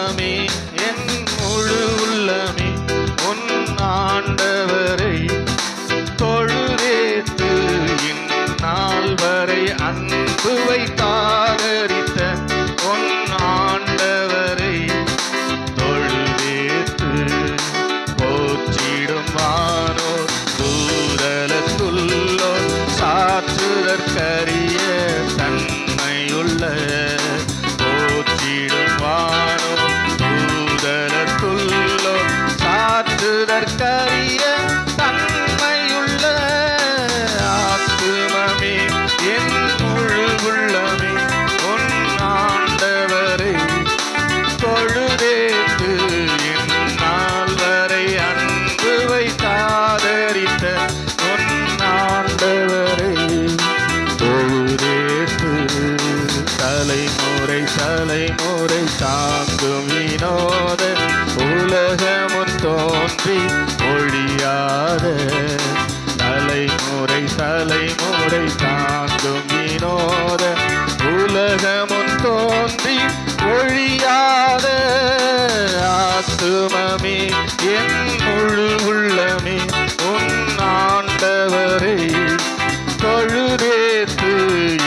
உள்ளமே என் முழு உள்ளமே உன் ஆண்டவரை தொழுதேத்து இந்நாள் வரை அன்பு வைத்தாதரித்த உன் ஆண்டவரை தொழுதேத்து போற்றிடும் வானோர் தூதலத்துள்ளோர் சாற்றுதற்கரிய தன்மையுள்ள போற்றிடும் வானோர் தூதலத்துள்ளோர் சாற்றுதற்கரிய தன்மையுள்ள ஆத்துமமே என் முழு உள்ளமே உன் ஆண்டவரை தொழுதேத்து இந்நாள் வரை அன்பு வைத்தாதரித்த உன் ஆண்டவரை தொழுதேத்து தலைமுறை தலைமுறை தாங்கும் வினோத உலகமும் தோன்றி ஒழியாத தலைமுறை தலைமுறை தாங்கும் வினோத உலகமும் தோன்றி ஒழியாத ஆத்துமமே என் முழு உள்ளமே உன் ஆண்டவரை தொழுதேத்து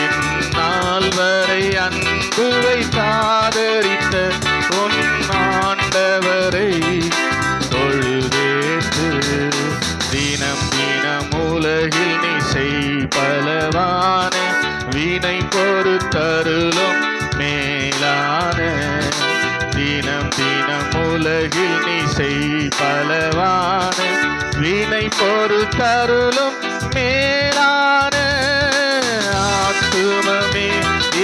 இந்நாள் வரை அன்பு வைத்தாதரித்த உன் ஆண்டவரை தொழுதேத்து தினம் தினம் உலகில் நீ செய்பலவான வினை பொறுத்தருளும் மேலான தினம் தினம் உலகில் நீ செய்பலவான வினை பொறுத்தருளும் மேலான ஆத்துமமே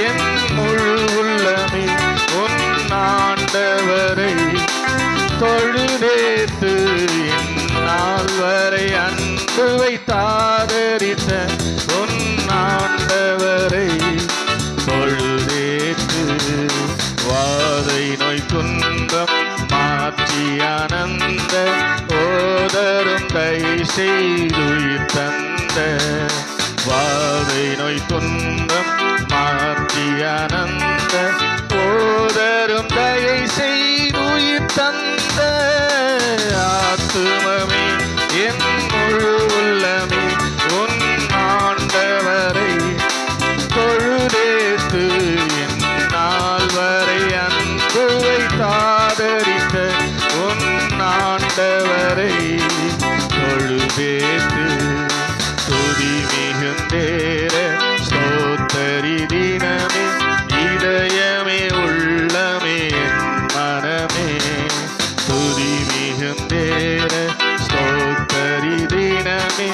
என் முழு உள்ளமே உன் ஆண்டவரை தொழுதேத்து இந்நாள் வரை அன்பு வைத்தாதரித்த உன் ஆண்டவரை தொழுதேத்து வாதை நோய் துன்பம் மாற்றி ஆனந்த ஓதரும் தயை செய்துயிர் தந்த வாதை நோய் துன்பம் மாற்றி ஆனந்த ஓதரும் தயை செய்துயிர் தந்த ஆத்துமமே என் முழு உள்ளமே உன் ஆண்டவரை தொழுதேத்து இந்நாள் வரை அன்பு வைத்தாதரித்த உன் ஆண்டவரை தொழுதேத்து துதி மிகுந்தேற ஸ்தோத்தரி தினமே இதயமே உள்ளமே என் மனமே துதி மிகுந்தேற ஸ்தோத்தரி தினமே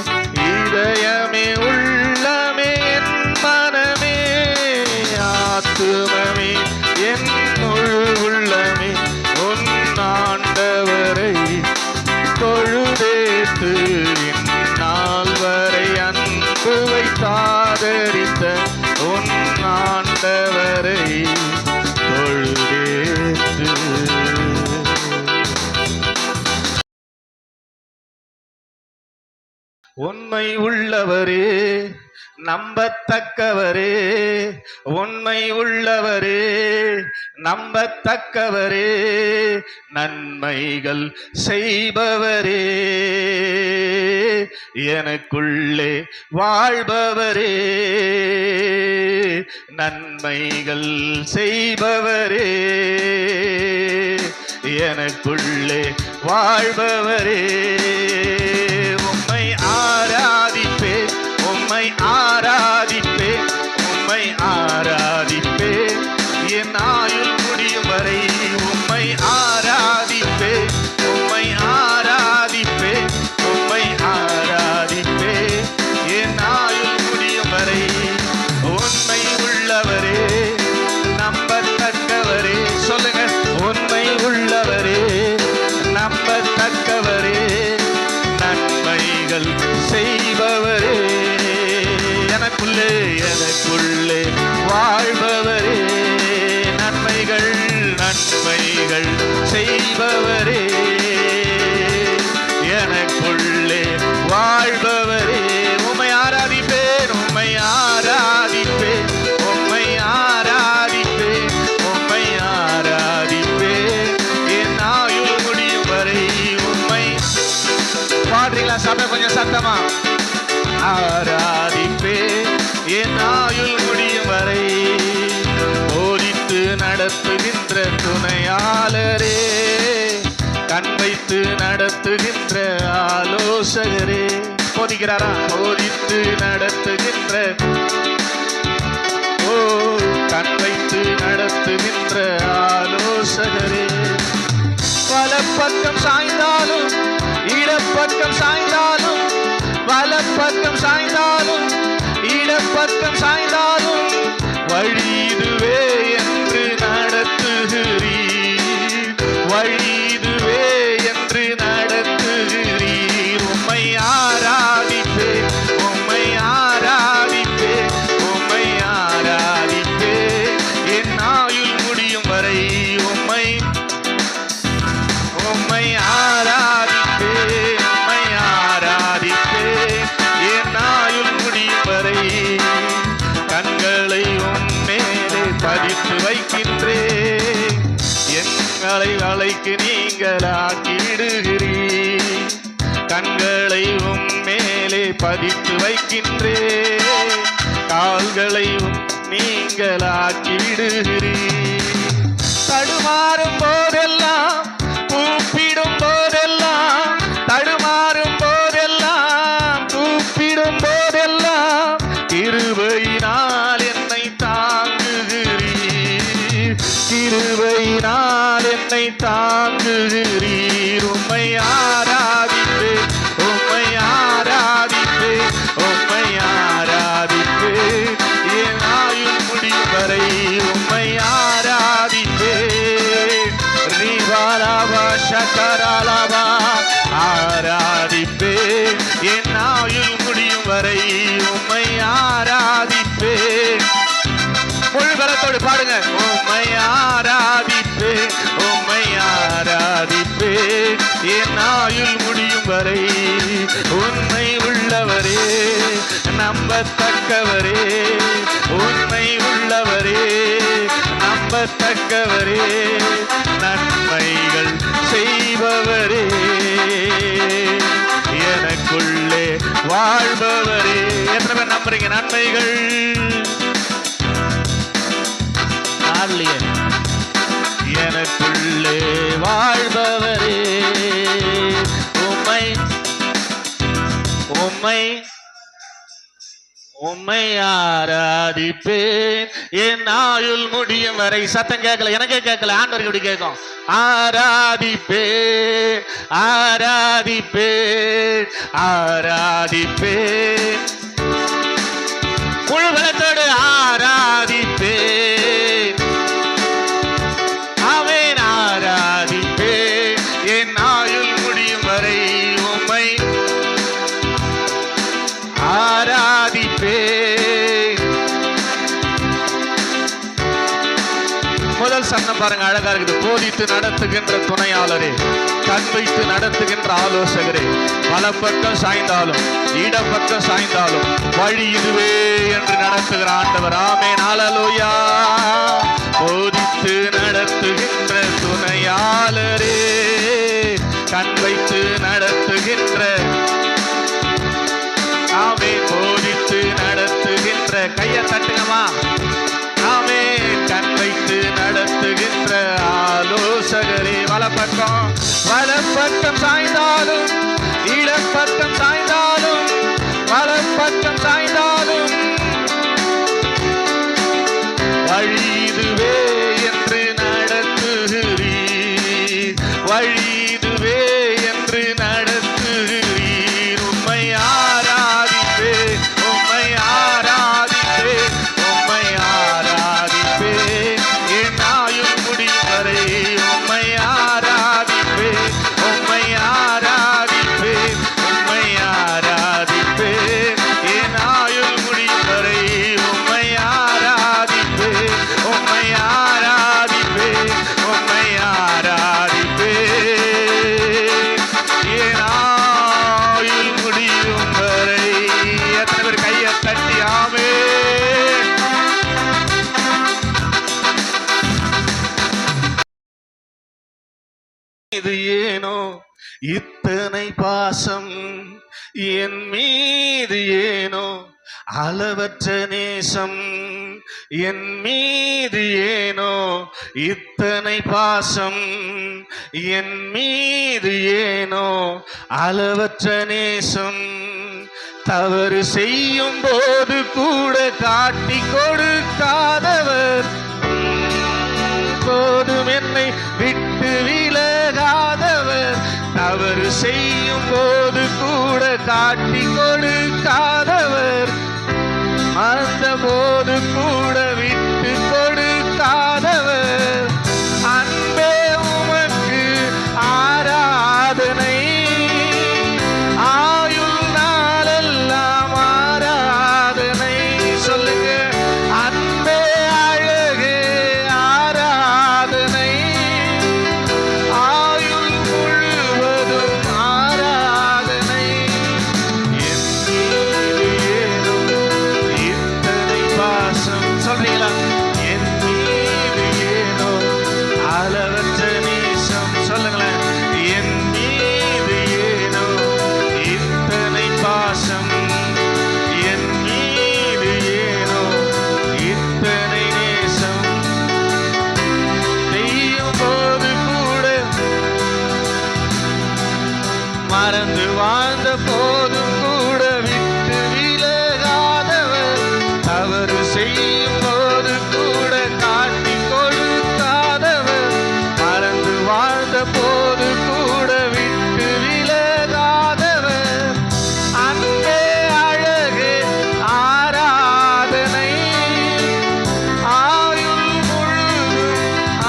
இதயமே உள்ளமே என் மனமே ஆத்துமமே என் முழு உள்ளமே உன் ஆண்டவரை தொழுதேத்து இந்நாள் வரை அன்பு வைத்தாதரித்த உன் ஆண்டவரை தொழுதேத்து. உண்மை உள்ளவரே நம்பத்தக்கவரே உண்மை உள்ளவரே நம்பத்தக்கவரே நன்மைகள் செய்பவரே எனக்குள்ளே வாழ்பவரே நன்மைகள் செய்பவரே எனக்குள்ளே வாழ்பவரே உம்மை ஆராதிப்பே உம்மை ஆராதிப்பே உம்மை ஆராதிப்பே என் ஆயுள் முடியும் வரை உம்மை ஆராதிப்பே உம்மை ஆராதிப்பே உம்மை ஆராதிப்பே என் ஆயுள் முடியும் வரை உண்மை உள்ளவரே நம்பத்தக்கவரே சொல்லுங்க உண்மை உள்ளவரே நம்பத்தக்கவரே துணையாளரே, கண் வைத்து நடத்துகின்ற ஆலோசகரே. போதிக்கிறாரா? போதித்து நடத்துகின்ற, ஓ கண் வைத்து நடத்துகின்ற ஆலோசகரே. வலப்பக்கம் சாய்ந்தாலும் இடப்பக்கம் சாய்ந்தாலும், வலப்பக்கம் சாய்ந்தாலும் இடப்பக்கம் சாய்ந்தாலும், வழி இதுவே என்று நடத்துகிறீர், வழி இதுவே என்று நடத்துகிறீர். உம்மை ஆராதிப்பே, உம்மை ஆராதிப்பே, உம்மை ஆராதிப்பே, என் ஆயுள் முடியும் வரை உம்மை உம்மை ஆராதிப்பே, உம்மை ஆராதிப்பே, என் ஆயுள் முடியும் வரை. கண்களை உம்மேலே பதித்து வைக்கின்றேன், எங்களை அலைக்கு நீங்களாக்கிடுகிறீர். கண்களை உம்மேலே பதித்து வைக்கின்றேன், கால்களை நீங்களாக்கிடுகிறீர். தடுமாறும் போதெல்லாம், கூப்பிடும் போதெல்லாம், தடுமாறும் போதெல்லாம், கூப்பிடும் போதெல்லாம், கிருபையினால் என்னை தாங்குகிறீர், கிருபையினால் என்னை தாங்குகிறீர். உம்மை ஆராதிப்பே, உம்மை ஆராதிப்பே, உம்மை ஆராதிப்பே, என் ஆயுள் முடியும் வரை உம்மை ஆராதிப்பே. ரிவாலாபா சக்கராலாபா ஆராதிப்பே, என் ஆயுள் முடியும் வரை உம்மை ஆராதிப்பே. முழு பலத்தோடு பாடுங்க. உம்மை ஆராதிப்பே, உம்மை ஆராதிப்பே, என் ஆயுள் முடியும் வரை. உண்மை உள்ளவரே, நம்பத்தக்கவரே, உண்மை உள்ளவரே, நம்பத்தக்கவரே, நன்மைகள் செய்பவரே, எனக்குள்ளே வாழ்பவரே. எத்தனை பேர் நம்புறீங்க? நன்மைகள் எனக்குள்ளே வாழ்பவரே. உம்மை உம்மை உம்மை ஆராதிப்பேன், என் ஆயுள் முடியும் வரை. சத்தம் கேட்கல, எனக்கே கேட்கல, ஆண்டவருக்கு எப்படி கேட்கும்? ஆராதிப்பேன், ஆராதிப்பேன், ஆராதிப்பேன், முழு பலத்தோடு ஆராதிப்பேன். ஆமென். ஆராதிப்பேன், என் ஆயுள் முடியும் வரை உம்மை ஆராதிப்பேன். முதல் சரணம் பாருங்க, அழகா இருக்குது. போதித்து நடத்துகின்ற துணையாளரே, கண் வைத்து நடத்துகின்ற ஆலோசகரே, வலப்பக்கம் சாய்ந்தாலும் இடப்பக்கம் சாய்ந்தாலும், வழி இதுவே என்று நடத்துகிற ஆண்டவர். ஆமென். ஹல்லேலூயா. போதித்து நடத்துகின்ற துணையாளரே, கண் வைத்து நடத்துகின்ற, ஆமென், போதித்து நடத்துகின்ற, கையை தட்டுங்கம்மா. ஆமென். கண் வைத்து நடத்துகின்ற ஆலோசகரே, வலப்பக்கம் வலப்பக்கம் சாய்ந்தாலும் இடப்பக்கம் சாய்ந்தாலும், வலப்பக்கம் சாய்ந்தாலும், வழி இதுவே என்று நடத்துகிறீர், வழி இதுவே என்று நடத்துகிறீர். உம்மை ஆராதிப்பே, உம்மை ஆராதிப்பே, உம்மை ஆராதிப்பே, என் ஆயுள் முடியும் வரை உம்மை ஆராதிப்பே, உம்மை ஆராதிப்பே, உம்மை ஆராதிப்பே, என் ஆயுள் முடியும் வரை உம்மை ஆராதிப்பே, உம்மை ஆராதிப்பே, உம்மை ஆராதிப்பே, என் ஆயுள் முடியும் வரை. எத்தனை பேர் கையை தட்டி ஆமென். இது ஏனோ இத்தனை பாசம் என் மீது, ஏனோ அளவற்ற நேசம் என் மீது, ஏனோ இத்தனை பாசம் என் மீது ஏனோ அளவற்ற நேசம். தவறு செய்யும் போது கூட காட்டி கொடுக்காதவர், போதும் என்னை விட்டு விலகாதவர். தவறு செய்யும் போது கூட காட்டி கொடுக்காதவர், மறந்த போது கூட விட்டு கொடுக்காதவர். அன்பே உமக்கு ஆராதனை, ஆயுள் நாளெல்லாம் ஆராதனை. சொல்லுங்க, அன்பே அழகே ஆராதனை, ஆயுள் முழுவதும் ஆராதனை. என் மீது ஏனோ இத்தனை பாசம். சொல்றீங்களா? என் மீது ஏனோ அளவற்ற நேசம். சொல்லுங்களேன், என் மீது ஏனோ இத்தனை பாசம், என் மீது ஏனோ இத்தனை நேசம். செய்யும் போது கூட, மறந்து வாழ்ந்த போதும் கூட விட்டு விலகாதவர். தவறு செய்யும் போது கூட காட்டி கொடுக்காதவர், மறந்து வாழ்ந்த போது கூட விட்டு விலகாதவர். அன்பே அழகே ஆராதனை, ஆயுள் முழுதும்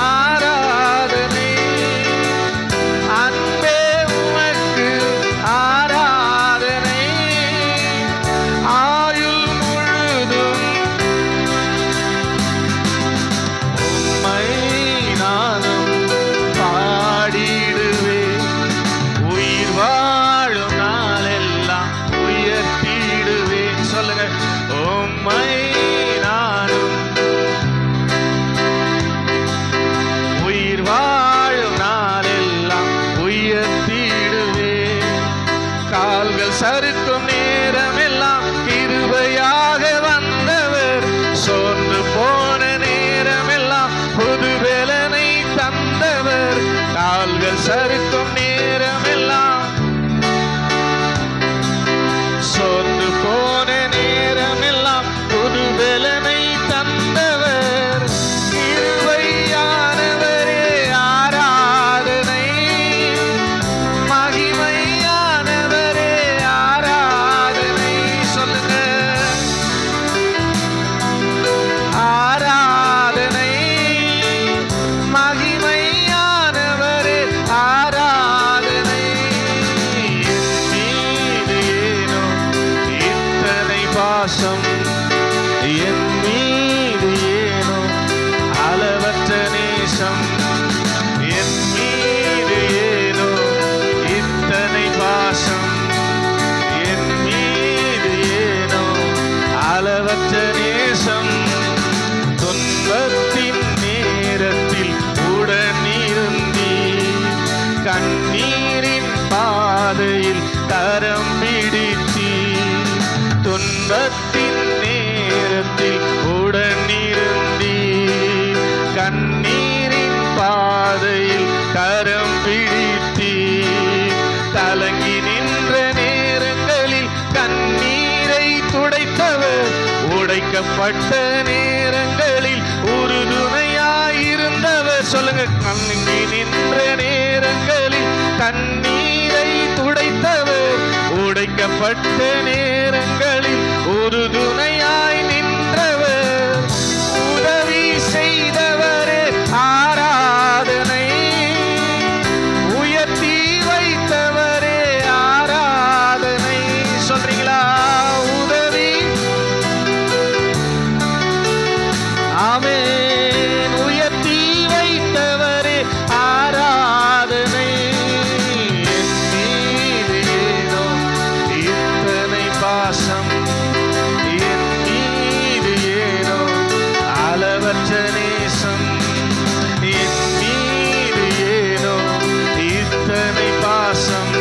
ஆராதனை. அன்பே உமக்கு ஆராதனை, ஆயுள் முழுதும். உம்மை நானும் பாடிடுவேன், உயிர் வாழும் நாளெல்லாம் உயர்த்திடுவேன். சொல்லுங்க, உம்மை நானும் உயிர் வாழும் நாளெல்லாம் உயர்த்திடுவேன். கால்கள் சறுக்கும் நேரமெல்லாம் கிருபையாக வந்தவர், சோர்ந்து போன நேரமெல்லாம் புது பலனை தந்தவர். கால்கள் சறுக்கும் நேரமெல்லாம், சோர்ந்து போன நேரமெல்லாம் புது பலனை தந்தவர். கிருபையானவரே ஆராதனை, மகிமையானவரே ஆராதனை. சொல்லுங்க, ஆராதனை, மகிமையானவரே ஆராதனை. என் மீது ஏனோ இத்தனை பாசம், என் மீது ஏனோ அளவற்ற நேசம். என் மீது ஏனோ இத்தனை பாசம், என் மீது ஏனோ அளவற்ற நேசம். துன்பத்தின் நேரத்தில் உடனிருந்தீ, கண்ணீரின் பாதையில் கரம் பிடித்தீ. துன்பத்தின் நேரத்தில் உடனிருந்தீ, கண்ணீரின் பாதையில் கரம் பிடித்தீ. கலங்கி நின்ற நேரங்களில் கண்ணீரை துடைத்தவர், உடைக்கப்பட்ட நேரங்களில் உறுதுணையாயிருந்தவர். சொல்லுங்க, கலங்கி நின்ற நேரங்களில் கண்ணீரை துடைத்தவர், உடைக்கப்பட்ட நேரங்களில் உறுதுணையாய் நின்றவர். உதவி செய்தவரே ஆராதனை, உயர்த்தி வைத்தவரே ஆராதனை. சொல்றீங்களா? உதவி, ஆமென், உயர்த்தி வைத்தவரே ஆராதனை. என் மீது ஏனோ இத்தனை பாசம், என் மீது ஏனோ அளவற்ற நேசம். என் மீது ஏனோ இத்தனை பாசம்,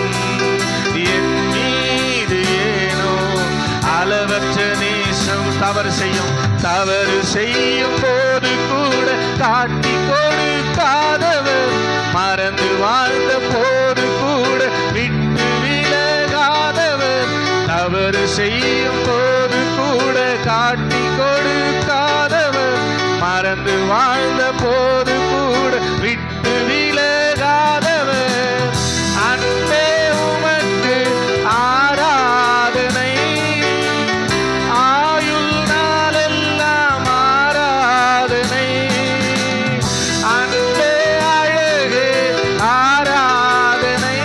என் மீது ஏனோ அளவற்ற நேசம். தவறு செய்யும் போது கூட காட்டி கொடு போது கூட விட்டு விலகாதவர். அன்பே உமக்கு ஆராதனை, ஆயுள் நாளெல்லாம் ஆராதனை. அன்பே அழகு ஆராதனை,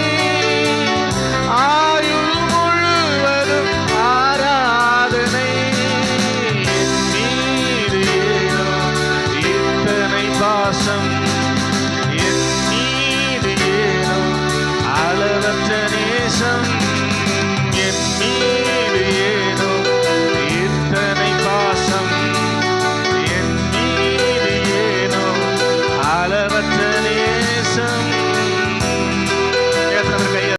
ஆயுள் முழுவதும் ஆராதனை. என் மீது ஏனோ இத்தனை பாசம், என் மீது ஏனோ அளவற்ற நேசம். என் மீது ஏனோ இத்தனை பாசம், என் மீது ஏனோ அளவற்ற நேசம். எத்தனை கையை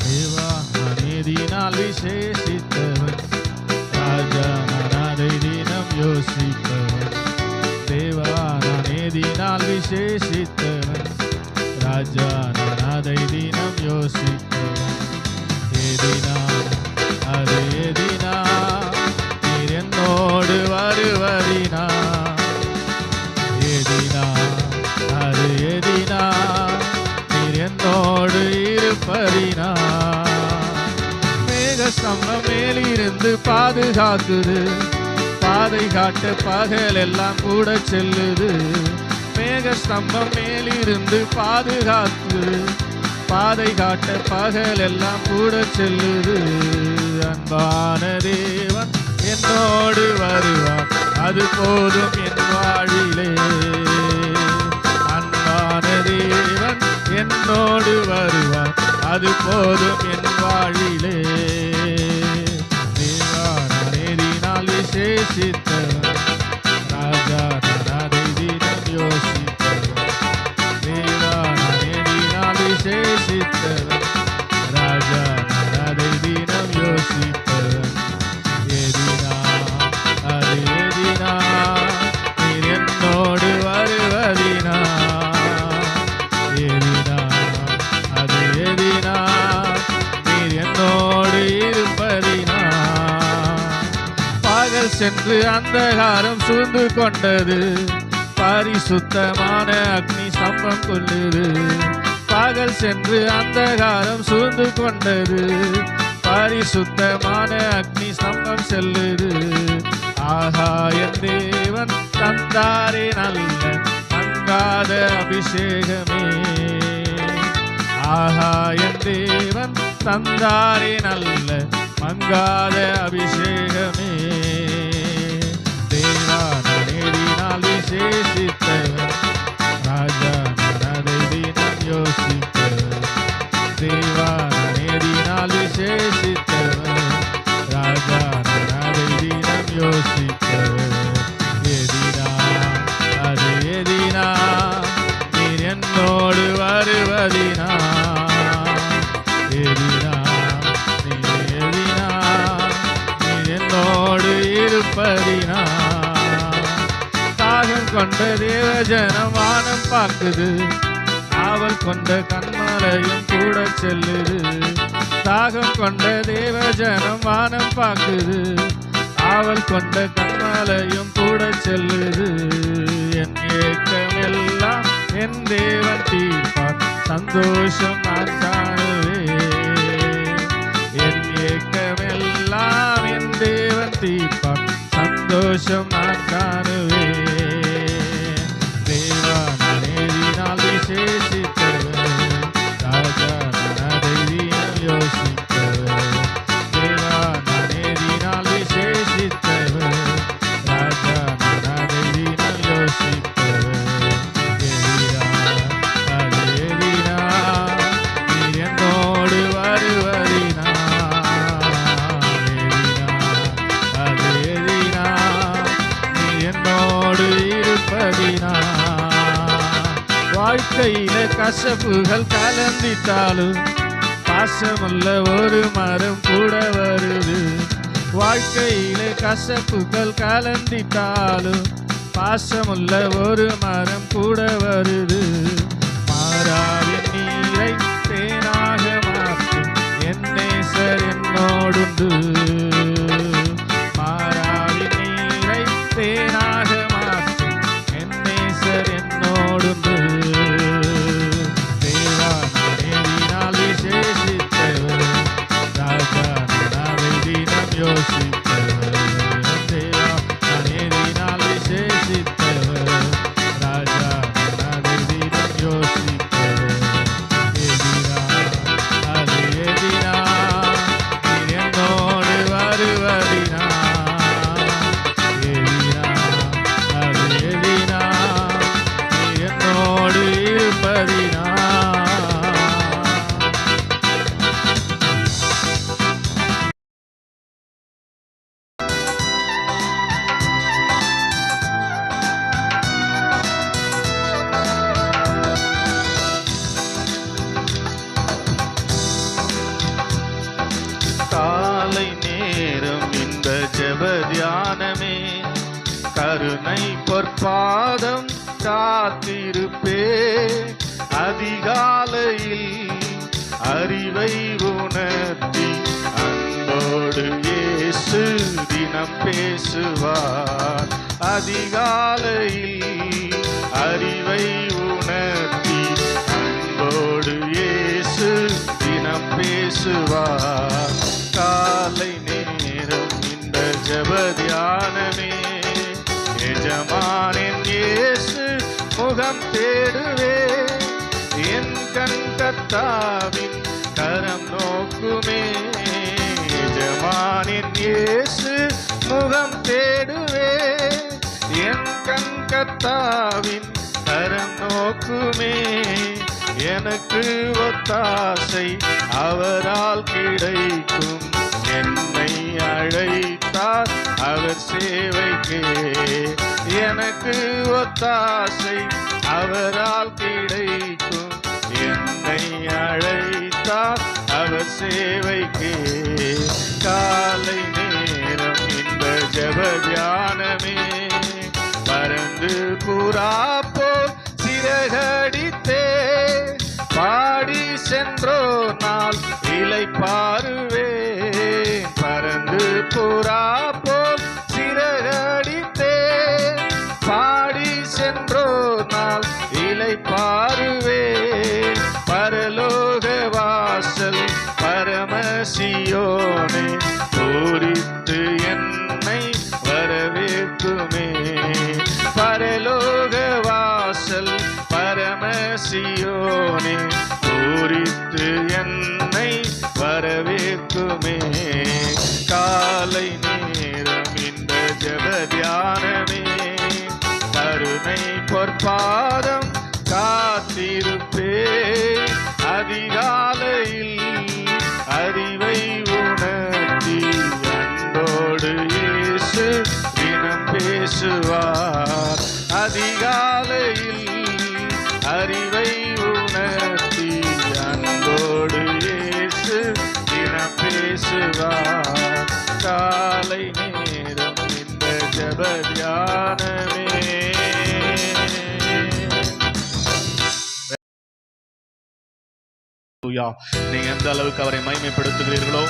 தேவா நீதினால் விசேஷித்தவன், ராஜா நான் அதை தினம் யோசிப்பவன். தேவா நீதினால் விசேஷித்தவன், ராஜா நான் அதை தினம் யோசிப்பவன். ஏதினா அது ஏதினா நீர் என்னோடு வருவதினா, ஏதினா அது ஏதினா நீர் என்னோடு இருப்பதினா. மேக ஸ்தம்பம் மேலிருந்து பாதுகாக்குது, பாதை காட்ட பகல் எல்லாம் கூட செல்லுது. மேக ஸ்தம்பம் மேலிருந்து பாதுகாக்குது, பாதை காட்ட பகல் எல்லாம் கூட செல்லுது. அன்பான தேவன் என்னோடு வருவார், அது போதும் என் வாழிலே. அன்பான தேவன் என்னோடு வருவார், அது போதும் என் வாழிலே. தேவா நான் ஏறினால் விசேஷித்தவன், ராஜா நான் அதை தினம் யோசிப்பவன். தேவா நான் ஏறினால் விசேஷித்தவன், ராஜா நான் அதை தினம் யோசிப்பவன். எதினா அது எதினா நீர் என்னோடு வருவதினா, எதினா அது எதினா நீர் என்னோடு இருப்பதினா. பகல் சென்று அந்தகாரம் சூழ்ந்து கொண்டது, பரிசுத்தமான அக்னி ஸ்தம்பம் கொள்ளுது. பகல் சென்று அந்தகாரம் சூழ்ந்து கொண்டது, பரிசுத்தமான அக்னி ஸ்தம்பம் செல்லுது. ஆஹா என் தேவன் தந்தாரே நல்ல மங்காத அபிஷேகமே, ஆஹா என் தேவன் தந்தாரே நல்ல மங்காத அபிஷேகமே. தேவா நான் ஏறினால் விசேஷித்தவன், ராஜா நான் அதை தினம் யோசிப்பவன். தேவா நான் ஏறினால் விசேஷித்தவன், ராஜா நான் அதை தினம் யோசிப்பவன். எதினா அது எதினா நீர் என்னோடு வருவதினா, எதினா நீர் எதினா நீர் என்னோடு இருப்பதினா. தாகம் கொண்ட தேவஜனம் வானம் பார்க்குது, ஆவல் கொண்ட கண்மலையும் கூட செல்லுது. தாகம் கொண்ட தேவஜனம் வானம் பார்க்குது, ஆவல் கொண்ட கண்மலையும் கூட செல்லுது. என் ஏக்கம் எல்லாம் என் தேவன் தீர்ப்பார், சந்தோஷம் நான் காணுவேன். என் ஏக்கம் எல்லாம் என் தேவன் தீர்ப்பார், சந்தோஷம் நான் காணுவேன். தேவா நான் ஏறினால் விசேஷித்தவன், ராஜா நான் அதை தினம் யோசிப்பவன். தேவா நான் ஏறினால் விசேஷித்தவன், ராஜா நான் அதை தினம் யோசிப்பவன். எதினா அது எதினா நீர் என்னோடு வருவதினா, எதினா அது எதினா நீர் என்னோடு இருப்பதினா. வாழ்க்கையில கசப்புகள் கலந்திட்டாலும் பாசமுள்ள ஒரு மரம் கூட வருது. வாழ்க்கையில கசப்புகள் கலந்திட்டாலும் பாசமுள்ள ஒரு மரம் கூட வருது. காத்திருப்பே. அதிகாலையில் அறிவை உணர்த்தி அன்போடு இயேசு தினம் பேசுவார். அதிகாலையில் அறிவை உணர்த்தி அன்போடு இயேசு தினம் பேசுவார். காலை நேரம் இந்த ஜெப தியானமே எஜமானின் இயேசு முகம் தேடுவே. என் கண் கர்த்தாவின் கரம் நோக்குமே. எஜமானின் இயேசு முகம் தேடுவே. என் கண் கர்த்தாவின் கரம் நோக்குமே. எனக்கு ஒத்தாசை அவரால் கிடைக்கும். என்னை அழைத்தார் அவர் சேவைக்கே. எனக்கு ஒத்தாசை அவரால் கிடைக்கும். என்னை அழைத்தார் அவர் சேவைக்கே. காலை நேரம் இந்த ஜெப தியானமே பறந்து புறா போல் சிறகடித்தே. பாடி சென்றோ நாள் இலை பாருவே. பறந்து புறா போல் சிறகடித்தே. பாடி சென்றோ நாள் இலை பாருவே. பரலோக வாசல் பரமசியோனே பூரித்து என்னை வரவேற்குமே. பரலோக வாசல் பரமசியோனே பூரித்து என்னை வரவேற்குமே. காலை நேரம் இந்த ஜெப தியானமே கருணை பொற்பாதம் காத்திருப்பே. அதிகாலையில் அறிவை உணர்த்தி அன்போடு இயேசு தினம் பேசுவார். அதிகாலையில் அறிவை உணர்த்தி அன்போடு இயேசு தினம் பேசுவார். காலை நேரம் இந்த ஜெப தியானமே. நீங்க எந்த அளவுக்கு அவரை மகிமைப்படுத்துகிறீர்களோ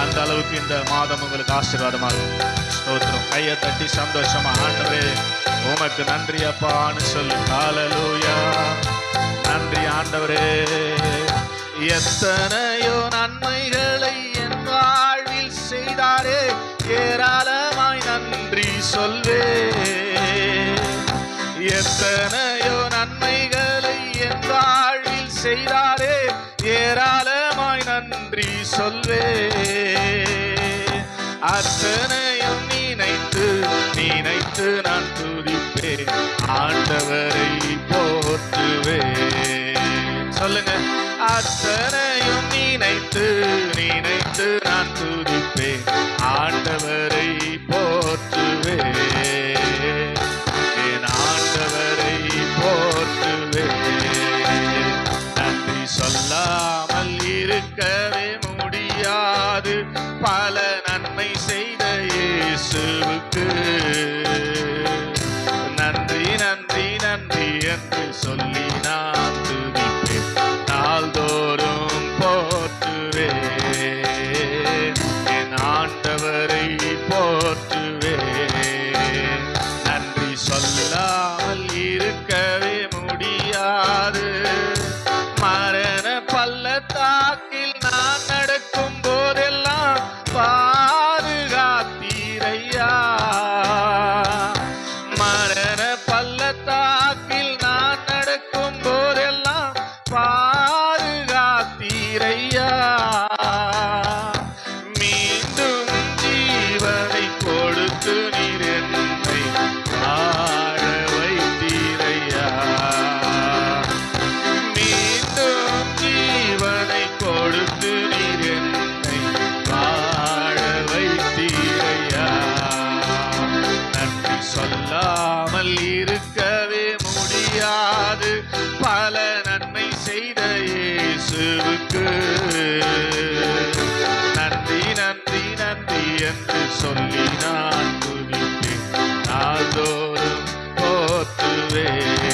அந்த அளவுக்கு இந்த மாதம் உங்களுக்கு ஆசீர்வாதமாக. ஸ்தோத்திரம். கையை தட்டி சந்தோஷமா ஆண்டவரே உமக்கு நன்றி அப்பான்னு சொல்லி ஹல்லேலூயா. நன்றி ஆண்டவரே. எத்தனையோ நன்மைகளை என் வாழ்வில் செய்தாரே ஏராளமாய் நன்றி சொல்வே. எத்தனையோ நன்மைகளை என் வாழ்வில் செய்தாரே ஏராளமாய் நன்றி சொல்வே. அத்தனையும் நினைத்து நினைத்து நான் துதிப்பேன். ஆண்டவரை போற்றுவேன். சொல்லுங்க. அத்தனையும் நினைத்து நினைத்து நான் துதிப்பேன். ஆண்டவரை போற்றுவேன். என் ஆண்டவரை போற்றுவேன். நன்றி சொல்லாமல் இருக்கவே முடியாது. பல நன்மை செய்த இயேசுவுக்கு நன்றி நன்றி நன்றி என்று சொல்லி நான் துதிப்பேன். நாள்தோறும் போற்றுவேன். என் ஆண்டவரை போற்றுவேன். நன்றி சொல்லாமல் இருக்கவே முடியாது. மரண பள்ளத்தாக்கில் நான் நடக்கும் போதெல்லாம் பாதுகாத்தீரையா. மரண பள்ளத்தாக்கில் நான் நடக்கும் போதெல்லாம் பாதுகாத்தீரையா. மீண்டும் ஜீவனை கொடுத்து நீர் என்னை வாழ வைத்தீரையா. மீண்டும் ஜீவனை கொடுத்து நீர் என்னை வாழ வைத்தீரையா. நன்றி சொல்லாமல் இருக்கவே முடியாது. பல நன்மை செய்த இயேசுவுக்கு நன்றி நன்றி நன்றி என்று சொல்லி நான் துதிப்பேன். நாள்தோறும் போற்றுவேன்.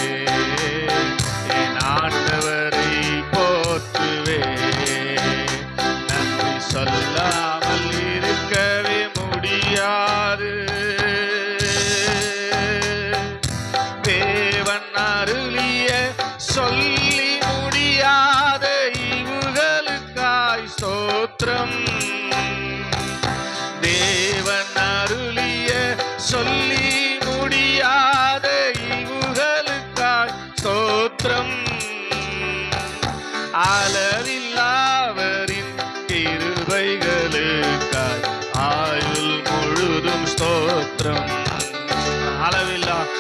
ஸ்தோத்திரம். அளவில்லாவரின் கிருபைகளுக்காய் ஆயுள் முழுதும் ஸ்தோத்திரம். அளவில்லாவரின்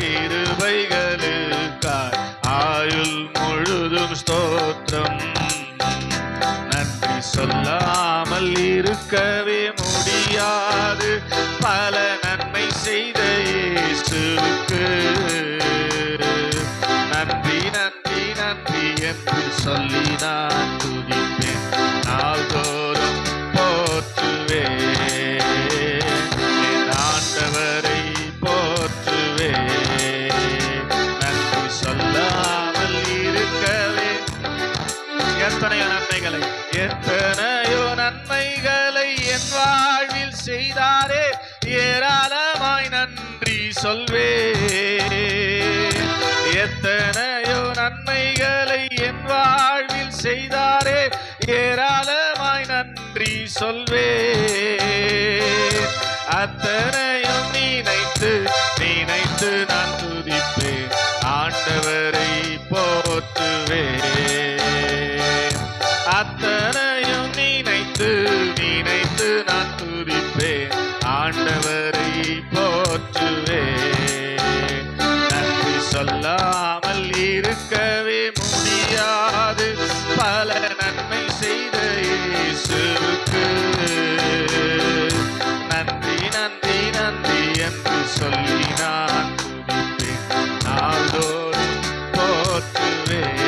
கிருபைகளுக்காய் ஆயுள் முழுதும் ஸ்தோத்திரம். நன்றி சொல்லாமல் இருக்கவே முடியாது பல நன்மை செய்த இயேசுவுக்கு. நன்றி நன்றி நன்றி என்று சொல்லி நான் துதிப்பேன், நாள்தோறும் போற்றுவேன், என் ஆண்டவரை போற்றுவேன். நன்றி சொல்லாமல் இருக்கவே எத்தனையோ நன்மைகளை என் வாழ்வில் செய்தாரே, ஏராளமாய் நன்றி சொல்வேன். எத்தனையோ நன்மைகளை என் வாழ்வில் செய்தாரே, ஏராளமாய் நன்றி சொல்வேன். அத்தனையும் நினைத்து நினைத்து நான் துதிப்பேன், ஆண்டவரை போற்றுவேன். அத்தனையும் நினைத்து நினைத்து நான் துதிப்பேன், ஆண்டவரை போற்றுவேன். நன்றி சொல்லாமல் இருக்கவே முடியாது பல நன்மை செய்த இயேசுவுக்கு. நன்றி நன்றி நன்றி என்று சொல்லி நான் துதிப்பேன், நாள்தோறும் போற்றுவேன்,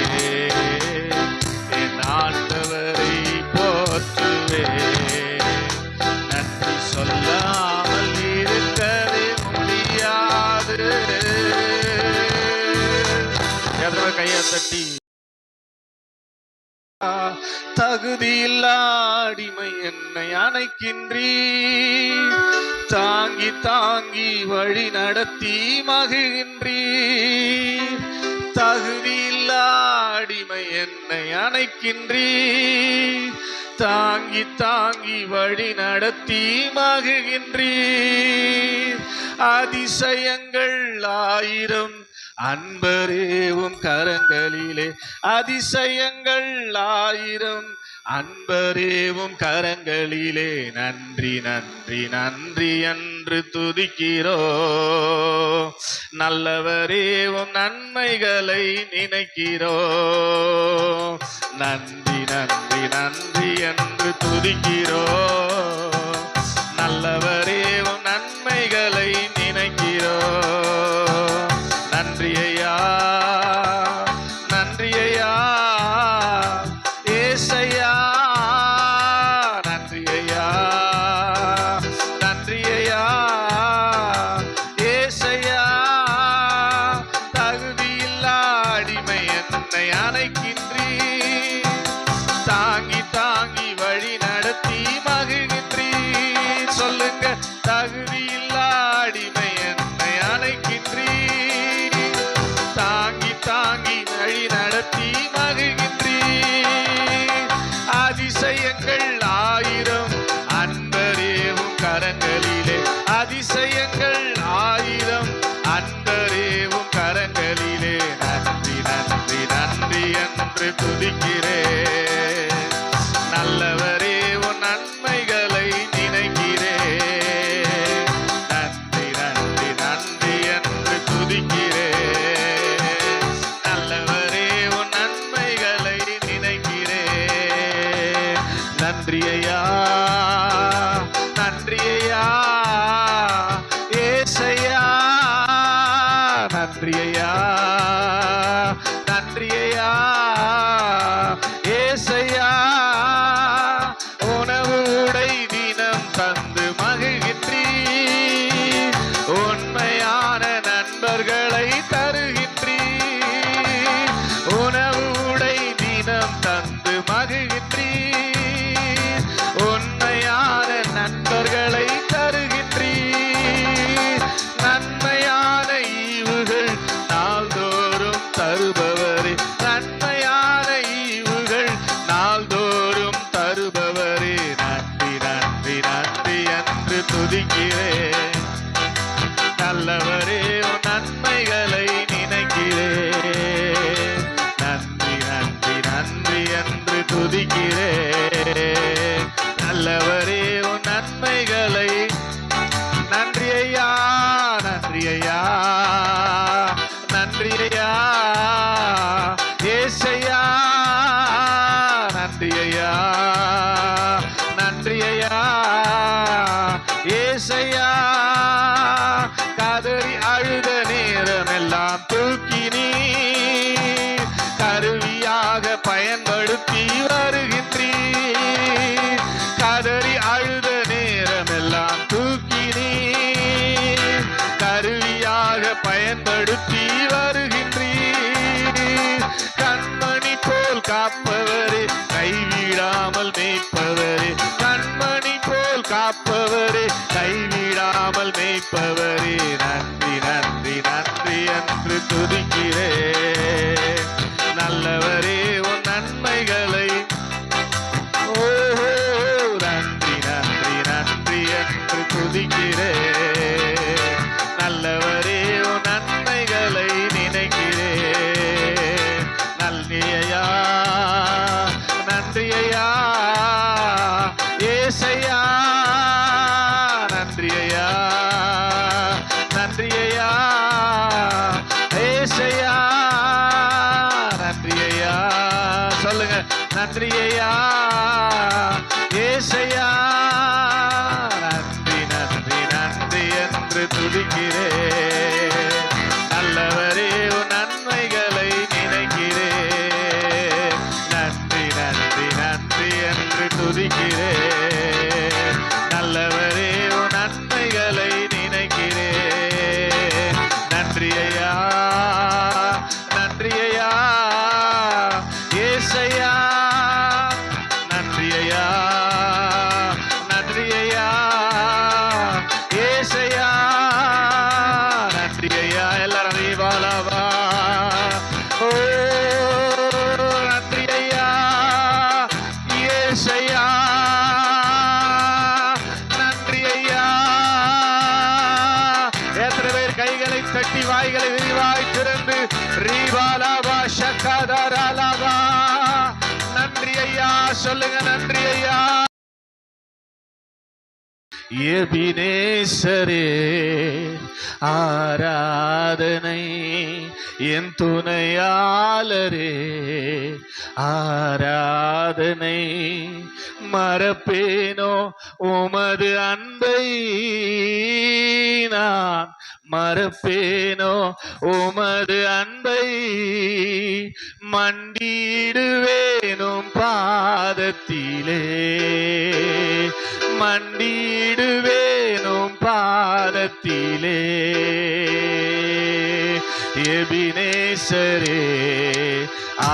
என் ஆண்டவரை போற்றுவேன். நன்றி சொல்லாமல் இருக்கவே முடியாது. கையை தட்டி தகுதியில்லா அடிமை என்னை அணைக்கின்றீர், தாங்கி தாங்கி வழி நடத்தி மகிழ்கின்றீர். தகுதியில்லா அடிமை என்னை அணைக்கின்றீர், தாங்கி தாங்கி வழி நடத்தி மகிழ்கின்றீர். அதிசயங்கள் ஆயிரம் அன்பரேவும் கரங்களிலே, அதிசயங்கள் ஆயிரம் அன்பரேவும் கரங்களிலே. நன்றி நன்றி நன்றி என்று துதிக்கிறோ, நல்லவரேவும் நன்மைகளை நினைக்கிறோ. நன்றி நன்றி நன்றி என்று துதிக்கிறோ, நல்லவரேவும் நன்மைகளை நினைக்கிறோ. நன்றி ஐயா நன்றி ஐயா ஏசையா, நன்றி ஐயா நன்றி ஐயா ஏசையா. தகுதியில்லா அடிமை என்னை அணைக்கின்றீர், தாங்கி தாங்கி வழி நடத்தி மகிழ்கின்றீர். சொல்லுங்க, தகுதியில்லா அடிமை என்னை அணைக்கின்றீர், தாங்கி தாங்கி வழி நடத்தி மகிழ்கின்றீர். அதிசயங்கள் ஆயிரம் அன்பரேவும் கரங்களிலே, அதிசயங்கள் ஆயிரம் அன்பரேவும் கரங்களிலே. நன்றி நன்றி நன்றி என்று துதிக்கிறேன், நல்லவரே உன் நன்மைகளை நினைக்கிறேன். நன்றி நன்றி நன்றி என்று துதிக்கிறேன், நல்லவரே உன் நன்மைகளை நினைக்கிறேன். நன்றி ஐயா நன்றி ஐயா ஏசையா. நன்றி ஐயா நன்றி ஐயா ஏசையா. உணவு உடை தினம் தந்து மகிழ்கின்றீர், உண்மையான நண்பர்களை தருகின்றீர். உணவு உடை தினம் தந்து மகிழ்கின்றீர், உண்மையான நண்பர்களை தருகின்றீர். நன்மையான ஈவுகள் நாள்தோறும் துதிக்கிறேன். நல்லவரே உன் நன்மைகளை நன்றி ஐயா, நன்றி ஐயா, நன்றி ஐயா, ஏசையா, நன்றி ஐயா, நன்றி ஐயா, ஏசையா. கதறி அழுத நேரமெல்லாம் தூக்கி நீ கருவியாக பயன்படுத்தி வருகின்றீர். கதறி அழுத நேரமெல்லாம் தூக்கி நீ கருவியாக பயன்படுத்தி வருகின்றீர். கண்மணி போல் காப்பவரே, கைவிடாமல் மேய்ப்பவரே, கண்மணி போல் காப்பவரே, கைவிடாமல் மேய்ப்பவரே, நன்றி நன்றி நன்றி என்று துதிக்கிறேன். நல்லவரே உன் நன்மைகளை ஓஹோ நன்றி நன்றி நன்றி என்று துதிக்கிறேன். நல்லவரே உன் நன்மைகளை நினைக்கிறேன். நன்றி ஐயா, நன்றி ஐயா, ஏசையா, நன்றி ஐயா, நன்றி ஐயா, ஏசையா, நன்றி ஐயா. சொல்லுங்க, நன்றி ஐயா, ஏசையா, நன்றி நன்றி நன்றி என்று துதிக்கிறேன். நல்லவரே உன் நன்மைகளை நினைக்கிறேன். நன்றி நன்றி நன்றி என்று துதிக்கிறேன். நல்லவரே உன் நன்மைகளை நினைக்கிறேன். நன்றி ஐயா, நன்றி ஐயா, ஏசையா, நன்றி ஐயா, நன்றி ஐயா, ஏசையா, நன்றி ஐயா. எல்லாரும் தீபாவளவா ஓ நன்றி ஐயா, ஏசையா, நன்றி ஐயா. எத்தனை பேர் கைகளை தட்டி வாய்களை விரிவாய் திறந்து ரீபாலாவா ஷக்காதாராலாவா நன்றி ஐயா சொல்லுங்க, நன்றி ஐயா. எபினேசரே ஆராதனை, என் துணையாளரே ஆராதனை. மறப்பேனோ உமது அன்பை நான், மறப்பேனோ உமது அன்பை. மண்டிடுவேனும் பாதத்திலே, மண்டிடுவேனும் பாதத்திலே. எபினேசரே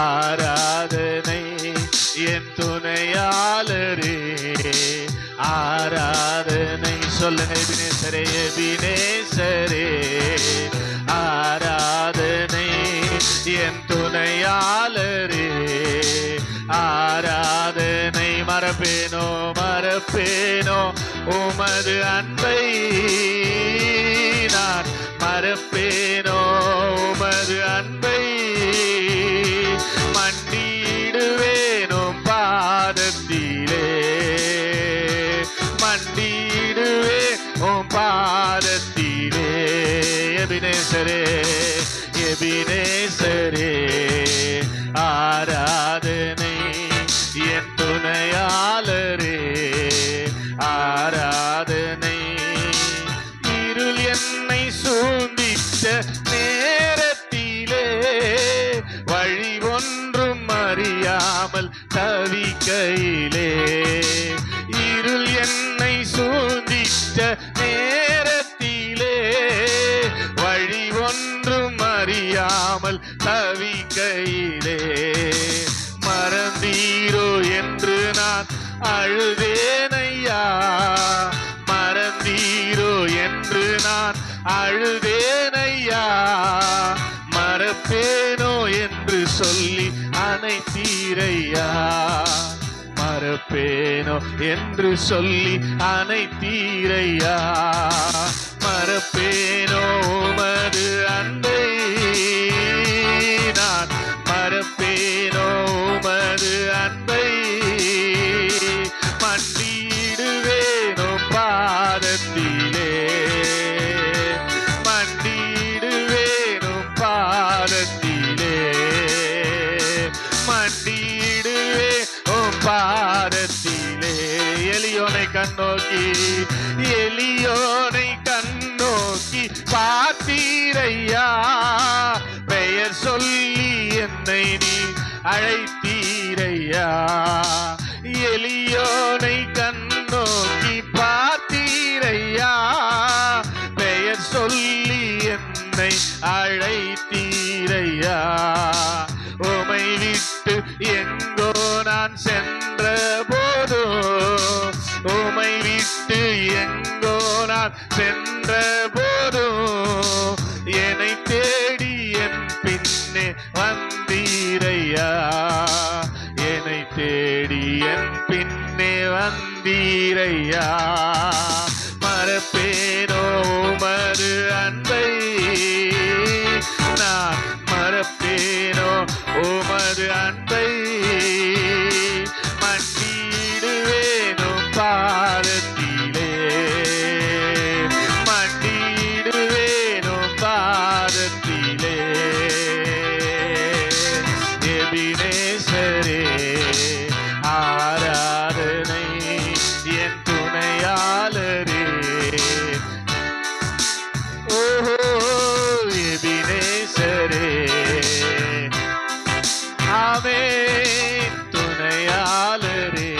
ஆராதனை, என் துணையாளரே ஆராதனை. சொல்லுங்க, எபினேசரே, எபினேசரே ஆராதனை, என் துணையாளரே ஆராதனை. மறப்பேனோ மறப்பேனோ உமது அன்பை நான், மறப்பேனோ உமது அன்பை. மண்டிடுவேனும் பாதத்திலே, மண்டிடுவே உம் பாதத்திலே. எபினேசரே, எபினேசரே ஆராதனை, என் துணையாளரே ஆராதனை. இருள் என்னை சூழ்ந்திட்ட நேரத்திலே, வழி ஒன்றும் அறியாமல் தவிக்கையிலே. இருள் என்னை சூழ்ந்திட்ட நேரத்திலே, வழி ஒன்றும் அறியாமல் தவிக்கையிலே. மறந்தீரோ என்று நான் அழுதேனையா, மறந்தீரோ என்று நான் அழுதேனையா. மறப்பேனோ என்று சொல்லி அனைத்தீரையா, மறப்பேனோ என்று சொல்லி அனைத்தீரையா. மறப்பேனோ உமது அன்பை நான், மறப்பேனோ உமது அன்பை. பாதத்திலே மண்டியிடுவே உம் பாதத்திலே. எளியோனை கண்ணோக்கி பார்த்தீரையா, பெயர் சொல்லி என்னை நீ அழைத்தீரையா. எளியோனை கண்ணோக்கி பார்த்தீரையா, பெயர் சொல்லி என்னை அழைத்தீரையா. உமை விட்டு எங்கோ நான் சென்ற போதோ, உமை விட்டு எங்கோ நான் சென்ற போதோ, என்னை தேடி என் பின்னே வந்தீரையா. என்னை தேடி என் பின்னே வந்தீரையா. மறப்பேனோ உமது அன்பை, நான் மறப்பேனோ உமது அன்பை. மண்டியிடுவேனும் பாதத்திலே, மண்டியிடுவேனும் பாதத்திலே. எபினேசரே ஆராதனை என் துணையாளரே. ஓஹோ எபினேசரே ஆமென் துணையாளரே.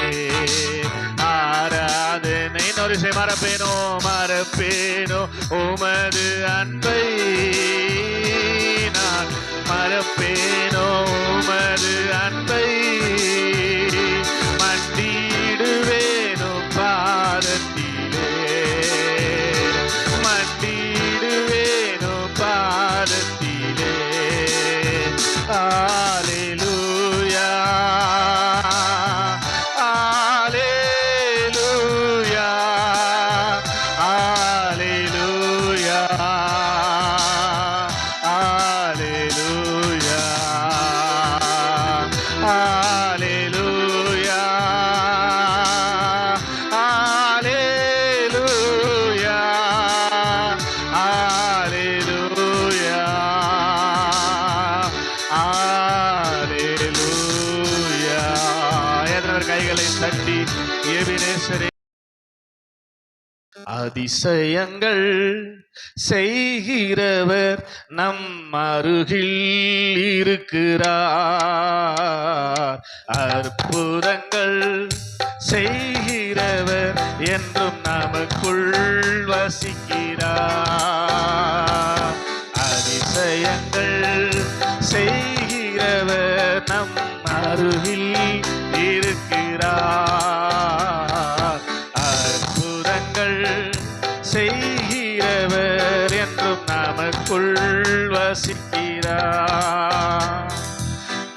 ஆராதனை நொரிசை மறப்பேனோ மறப்பேனோ உமது அன்பை, நான் மறப்பேனோ உமது அன்பை. மண்டியிடுவேனோ பாதத்திலே, மண்டியிடுவேனோ பாதத்திலே. அல்லேலூயா அல்லேலூயா அல்லேலூயா அல்லேலூயா அல்லேலூயா அல்லேலூயா அல்லேலூயா அல்லேலூயா. எத்தனை கைகளை தட்டி எபினேசரே. அதிசயங்கள் செய்கிறவர் நம் அருகில் இருக்கிறார். அற்புதங்கள் செய்கிறவர் என்றும் நமக்குள் வசிக்கிறார். அதிசயங்கள் செய்கிறவர் நம் அருகில் இருக்கிறார். அற்புதங்கள் செய்கிறவர் என்றும் நமக்குள் வசிக்கிறார்.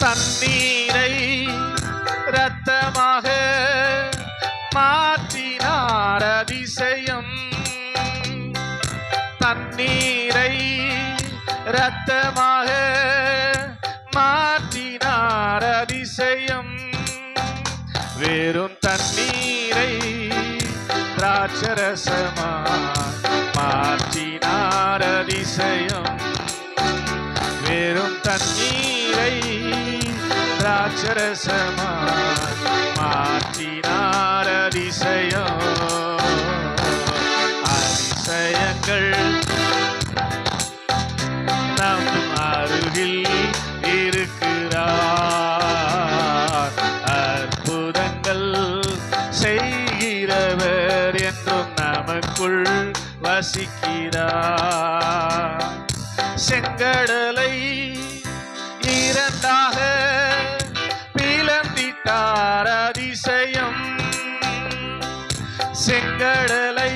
தண்ணீரை இரத்தமாக மாற்றினார் அதிசயம், தண்ணீரை இரத்தமாக மாற்றினார் அதிசயம். வெறும் தண்ணீரை திராட்சரசமாய் மாற்றினார் அதிசயம். வெறும் தண்ணீரை திராட்சரசமாய் மாற்றினார் அதிசயம். அதிசயங்கள் நம் அருகில் இருக்கிறார். அற்புதங்கள் செய்கிறவர் என்றும் நமக்குள் வசிக்கிறார். செங்கடலை இரண்டாக பிளந்திட்டார் அதிசயம், செங்கடலை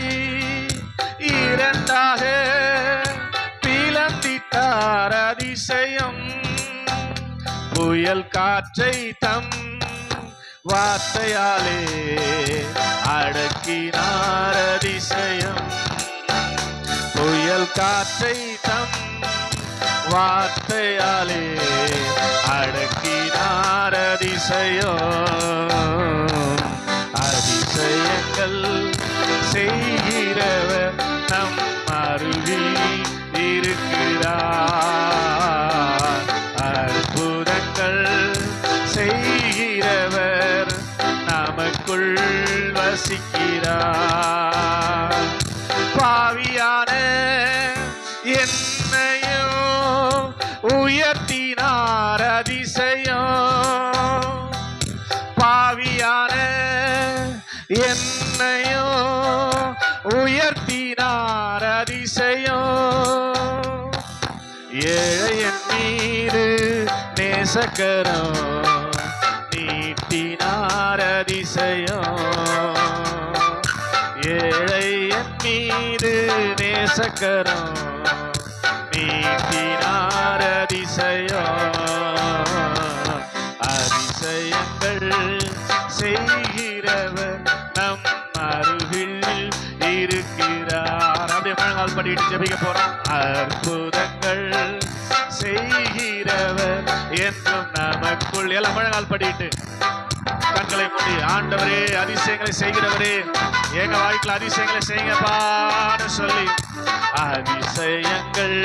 இரண்டாக பிளந்திட்டார் அதிசயம். புயல் காற்றை தம் வார்த்தையாலே அடக்கினார் அதிசயம். புயல் காற்றை தம் வார்த்தையாலே அடக்கினார் அதிசயம். அதிசயங்கள் செய்கிறவர் நம் அருகில் இருக்கிறார். என் மீது நேசக்கரம் நீட்டினார் அதிசயம். ஏழை என் மீது நேசக்கரம் நீட்டினார் அதிசயம். அதிசயங்கள் செய்கிறவர் நம் அருகில் இருக்கிறார். அப்படியே முழங்கால் படிட்டு ஜெபிக்க போறோம். அற்புதங்கள் செய்கிறவர் என்றும் நமக்குள். எல்லாம் முழங்கால் படிட்டு கண்களை மூடி, ஆண்டவரே அதிசயங்களை செய்கிறவரே எங்க வாழ்க்கையில் அதிசயங்களை செய்யுங்கப்பான்னு சொல்லி, அதிசயங்கள்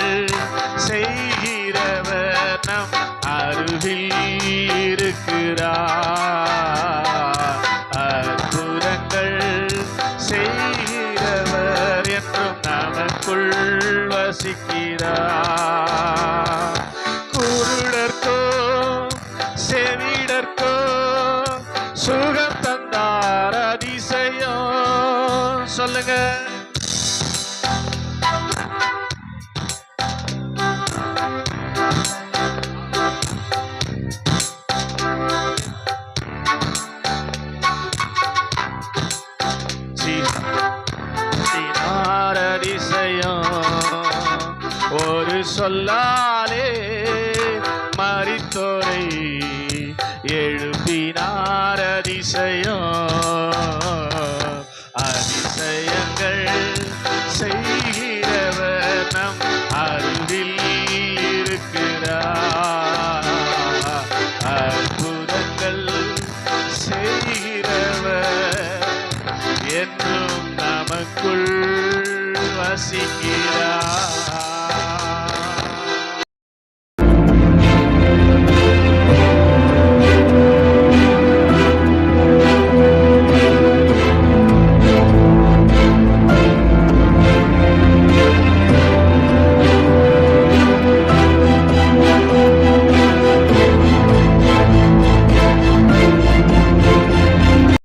செய்கிறவர் நம் அருகில் இருக்கிறார். அற்புதங்கள் செய்கிறவர் என்றும் நமக்குள் வசிக்கிறார். குருடர்க்கோ செவிடர்க்கோ சுகம் தந்தார் அதிசயம். சொல்லுங்க. அதிசயம் ஒரு சொல்லாலே மரித்தோரை எழுப்பினார் அதிசயம். அதிசயங்கள் செய்கிறவர் நம் அருகில் இருக்கிறார். அற்புதங்கள் செய்கிறவர் என்றும் நமக்குள் வசிக்கிறார்.